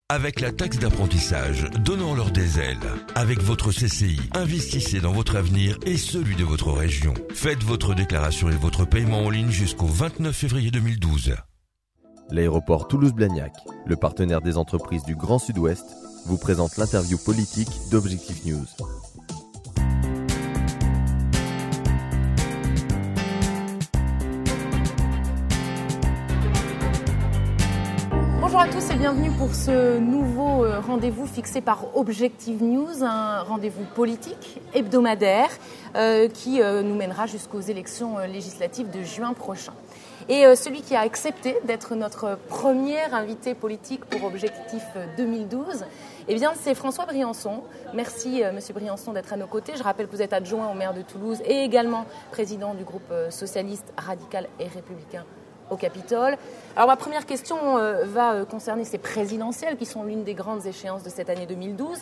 Avec la taxe d'apprentissage, donnons-leur des ailes. Avec votre CCI, investissez dans votre avenir et celui de votre région. Faites votre déclaration et votre paiement en ligne jusqu'au 29 février 2012. L'aéroport Toulouse-Blagnac, le partenaire des entreprises du Grand Sud-Ouest, vous présente l'interview politique d'Objectif News. Bonjour à tous et bienvenue pour ce nouveau rendez-vous fixé par Objectif News, un rendez-vous politique hebdomadaire qui nous mènera jusqu'aux élections législatives de juin prochain. Et celui qui a accepté d'être notre premier invité politique pour Objectif 2012, eh bien, c'est François Briançon. Merci, Monsieur Briançon, d'être à nos côtés. Je rappelle que vous êtes adjoint au maire de Toulouse et également président du groupe socialiste, radical et républicain au Capitole. Alors, ma première question va concerner ces présidentielles qui sont l'une des grandes échéances de cette année 2012.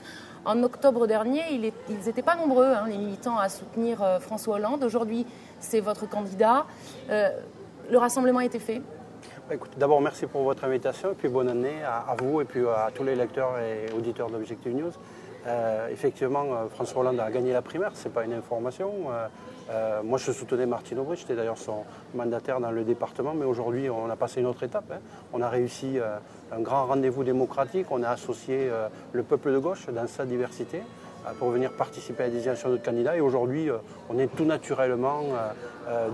En octobre dernier, ils n'étaient pas nombreux, les militants, à soutenir François Hollande. Aujourd'hui, c'est votre candidat. Le rassemblement a été fait. Écoutez, d'abord, merci pour votre invitation et puis bonne année à vous et puis à tous les lecteurs et auditeurs d'Objectif News. Effectivement, François Hollande a gagné la primaire, ce n'est pas une information. Moi, je soutenais Martine Aubry, j'étais d'ailleurs son mandataire dans le département, mais aujourd'hui, on a passé une autre étape. On a réussi un grand rendez-vous démocratique, on a associé le peuple de gauche dans sa diversité pour venir participer à la désignation de notre candidat. Et aujourd'hui, on est tout naturellement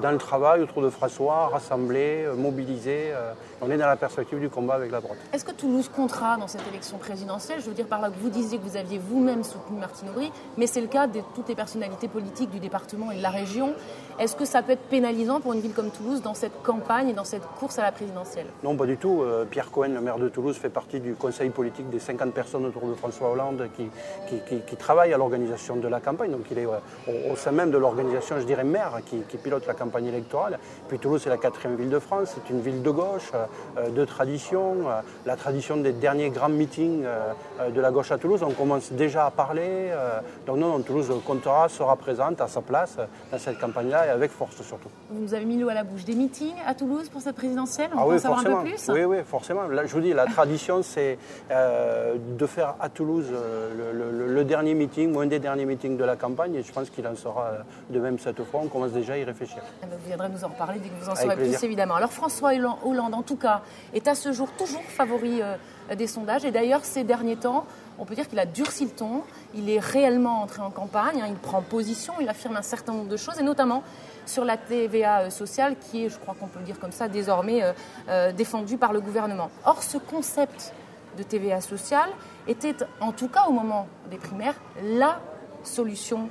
dans le travail autour de François, rassemblés, mobilisés. On est dans la perspective du combat avec la droite. Est-ce que Toulouse comptera dans cette élection présidentielle? Je veux dire par là que vous disiez que vous aviez vous-même soutenu Martine Aubry, mais c'est le cas de toutes les personnalités politiques du département et de la région. Est-ce que ça peut être pénalisant pour une ville comme Toulouse dans cette campagne et dans cette course à la présidentielle? Non, pas du tout. Pierre Cohen, le maire de Toulouse, fait partie du conseil politique des 50 personnes autour de François Hollande qui travaillent à l'organisation de la campagne. Donc il est au sein même de l'organisation, je dirais, maire qui pilote la campagne électorale. Puis Toulouse, c'est la 4e ville de France, c'est une ville de gauche, de tradition. La tradition des derniers grands meetings de la gauche à Toulouse, on commence déjà à parler. Donc non, Toulouse comptera, sera présente à sa place dans cette campagne-là et avec force surtout. Vous nous avez mis l'eau à la bouche. Des meetings à Toulouse pour cette présidentielle? On peut oui, en savoir forcément. Un peu plus? Oui, forcément. Là, je vous dis, la tradition, c'est de faire à Toulouse le dernier meeting, ou un des derniers meetings de la campagne, et je pense qu'il en sera de même cette fois. On commence déjà à y réfléchir. Vous viendrez nous en reparler dès que vous en saurez plus, évidemment. Alors François Hollande, en tout cas, est à ce jour toujours favori des sondages. Et d'ailleurs, ces derniers temps, on peut dire qu'il a durci le ton. Il est réellement entré en campagne. Il prend position, il affirme un certain nombre de choses, et notamment sur la TVA sociale, qui est, je crois qu'on peut le dire comme ça, désormais défendue par le gouvernement. Or, ce concept de TVA sociale était, en tout cas au moment des primaires, la solution,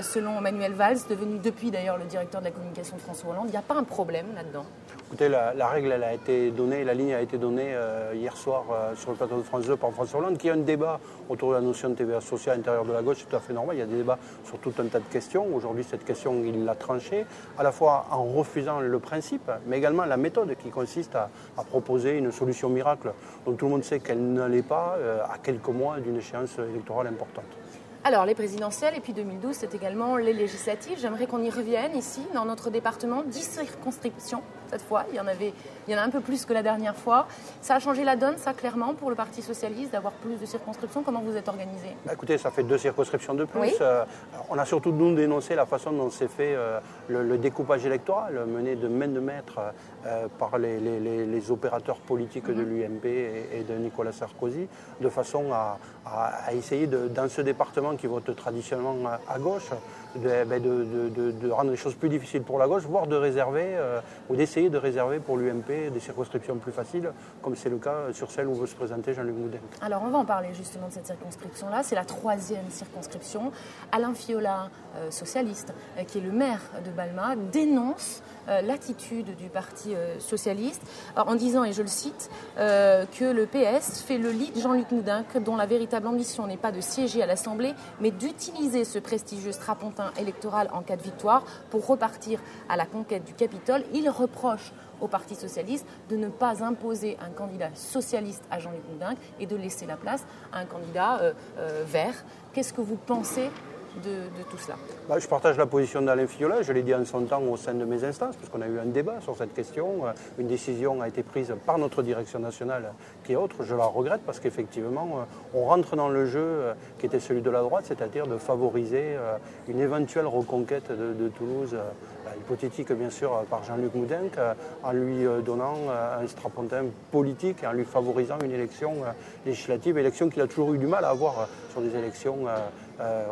selon Manuel Valls, devenu depuis d'ailleurs le directeur de la communication de François Hollande. Il n'y a pas un problème là-dedans? Écoutez, la règle, elle a été donnée, la ligne a été donnée hier soir sur le plateau de France 2 par François Hollande, qui a un débat autour de la notion de TVA sociale à l'intérieur de la gauche, c'est tout à fait normal. Il y a des débats sur tout un tas de questions. Aujourd'hui, cette question, il l'a tranchée, à la fois en refusant le principe, mais également la méthode qui consiste à proposer une solution miracle dont tout le monde sait qu'elle ne l'est pas à quelques mois d'une échéance électorale importante. Alors, les présidentielles, et puis 2012, c'est également les législatives. J'aimerais qu'on y revienne ici, dans notre département. 10 circonscriptions, cette fois. Il y en a un peu plus que la dernière fois. Ça a changé la donne, ça, clairement, pour le Parti socialiste, d'avoir plus de circonscriptions. Comment vous êtes organisé? Écoutez, ça fait 2 circonscriptions de plus. Oui. On a surtout, nous, dénoncé la façon dont s'est fait le découpage électoral, mené de main de maître par les opérateurs politiques de l'UMP et de Nicolas Sarkozy, de façon à essayer, dans ce département qui vote traditionnellement à gauche, de rendre les choses plus difficiles pour la gauche, voire de réserver ou d'essayer de réserver pour l'UMP des circonscriptions plus faciles, comme c'est le cas sur celle où veut se présenter Jean-Luc Moudin. Alors on va en parler justement de cette circonscription-là. C'est la 3e circonscription. Alain Fiola, socialiste, qui est le maire de Balma, dénonce l'attitude du Parti socialiste en disant, et je le cite, que le PS fait le lit de Jean-Luc Moudin, dont la véritable ambition n'est pas de siéger à l'Assemblée, mais d'utiliser ce prestigieux strapontin électoral en cas de victoire pour repartir à la conquête du Capitole. Il reproche au Parti socialiste de ne pas imposer un candidat socialiste à Jean-Luc Moudin et de laisser la place à un candidat vert. Qu'est-ce que vous pensez de tout cela? Je partage la position d'Alain Fiola, je l'ai dit en son temps au sein de mes instances, puisqu'on a eu un débat sur cette question. Une décision a été prise par notre direction nationale qui est autre. Je la regrette parce qu'effectivement, on rentre dans le jeu qui était celui de la droite, c'est-à-dire de favoriser une éventuelle reconquête de Toulouse, hypothétique bien sûr par Jean-Luc Moudenc, en lui donnant un strapontin politique et en lui favorisant une élection législative, élection qu'il a toujours eu du mal à avoir sur des élections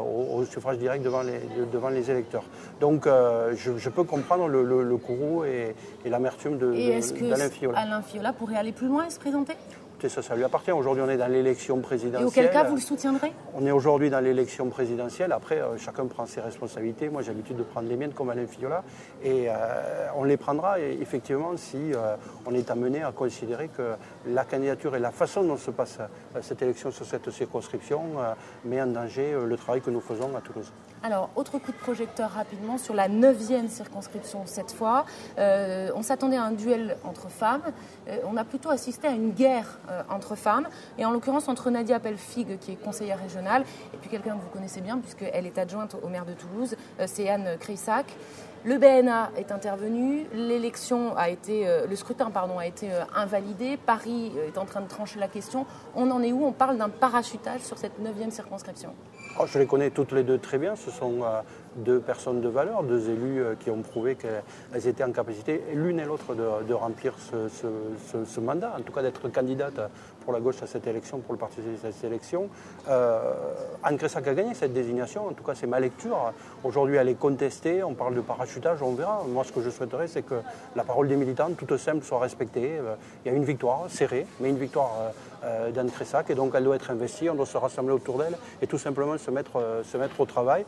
au suffrage direct devant les électeurs. Donc je peux comprendre le courroux et l'amertume d'Alain Fiola. Alain Fiola pourrait aller plus loin et se présenter ? Ça lui appartient. Aujourd'hui, on est dans l'élection présidentielle. Et auquel cas, vous le soutiendrez ? On est aujourd'hui dans l'élection présidentielle. Après, chacun prend ses responsabilités. Moi, j'ai l'habitude de prendre les miennes comme Alain Fiola. Et on les prendra, effectivement, si on est amené à considérer que la candidature et la façon dont se passe cette élection sur cette circonscription met en danger le travail que nous faisons à Toulouse. Alors, autre coup de projecteur rapidement sur la 9e circonscription cette fois. On s'attendait à un duel entre femmes. On a plutôt assisté à une guerre entre femmes, et en l'occurrence entre Nadia Pelfig, qui est conseillère régionale, et puis quelqu'un que vous connaissez bien, puisqu'elle est adjointe au maire de Toulouse, c'est Anne Kreissack. Le BNA est intervenu, le scrutin a été invalidé, Paris est en train de trancher la question. On en est où ? On parle d'un parachutage sur cette 9e circonscription. Je les connais toutes les deux très bien. Ce sont deux personnes de valeur, deux élus qui ont prouvé qu'elles étaient en capacité, l'une et l'autre, de remplir ce mandat, en tout cas d'être candidate pour la gauche à cette élection, pour le Parti socialiste à cette élection. Anne Kreissack a gagné cette désignation, en tout cas c'est ma lecture. Aujourd'hui elle est contestée, on parle de parachutage, on verra. Moi ce que je souhaiterais c'est que la parole des militants, toute simple, soit respectée. Il y a une victoire serrée, mais une victoire d'Anne Kreissack, et donc elle doit être investie, on doit se rassembler autour d'elle et tout simplement se mettre au travail.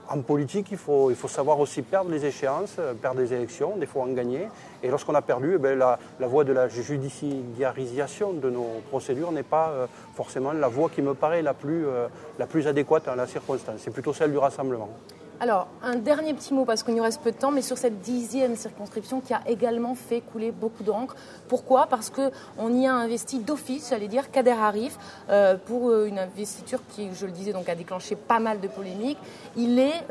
En politique, il faut savoir aussi perdre les échéances, perdre des élections, des fois en gagner. Et lorsqu'on a perdu, la voie de la judiciarisation de nos procédures n'est pas forcément la voie qui me paraît la plus adéquate à la circonstance. C'est plutôt celle du rassemblement. Alors, un dernier petit mot, parce qu'il nous reste peu de temps, mais sur cette 10e circonscription qui a également fait couler beaucoup d'encre. Pourquoi ? Parce qu'on y a investi d'office, j'allais dire, Kader Arif, pour une investiture qui, je le disais, donc, a déclenché pas mal de polémiques. Il est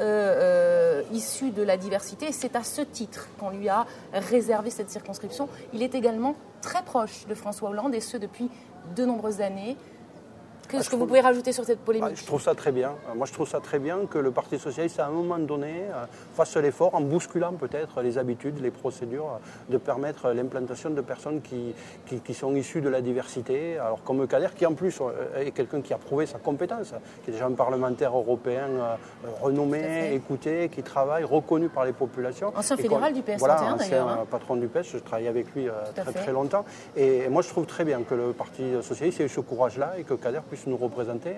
issu de la diversité, et c'est à ce titre qu'on lui a réservé cette circonscription. Il est également très proche de François Hollande, et ce depuis de nombreuses années. Qu'est-ce que vous pouvez rajouter sur cette polémique ? Je trouve ça très bien. Moi, je trouve ça très bien que le Parti socialiste, à un moment donné, fasse l'effort, en bousculant peut-être les habitudes, les procédures, de permettre l'implantation de personnes qui sont issues de la diversité. Alors, comme Kader, qui en plus est quelqu'un qui a prouvé sa compétence, qui est déjà un parlementaire européen renommé, écouté, qui travaille, reconnu par les populations. Ancien fédéral du PS 31 voilà, d'ailleurs. Ancien patron du PS, je travaillais avec lui très longtemps. Et moi, je trouve très bien que le Parti socialiste ait eu ce courage-là et que Kader puisse nous représenter,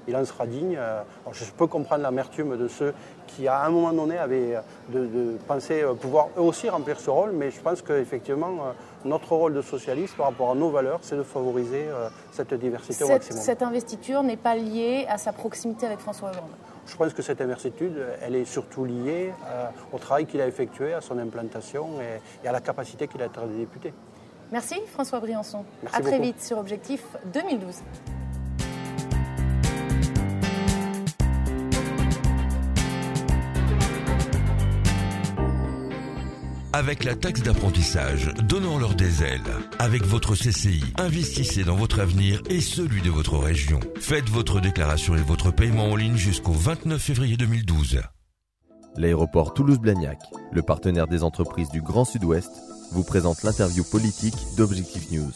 il en sera digne. Alors je peux comprendre l'amertume de ceux qui, à un moment donné, avaient de penser pouvoir eux aussi remplir ce rôle, mais je pense qu'effectivement, notre rôle de socialiste par rapport à nos valeurs, c'est de favoriser cette diversité au maximum. Cette investiture n'est pas liée à sa proximité avec François Hollande. Je pense que cette investiture, elle est surtout liée au travail qu'il a effectué, à son implantation et à la capacité qu'il a d'être député. Merci François Briançon. Merci à très beaucoup. vite sur Objectif 2012. Avec la taxe d'apprentissage, donnons-leur des ailes. Avec votre CCI, investissez dans votre avenir et celui de votre région. Faites votre déclaration et votre paiement en ligne jusqu'au 29 février 2012. L'aéroport Toulouse-Blagnac, le partenaire des entreprises du Grand Sud-Ouest, vous présente l'interview politique d'Objectif News.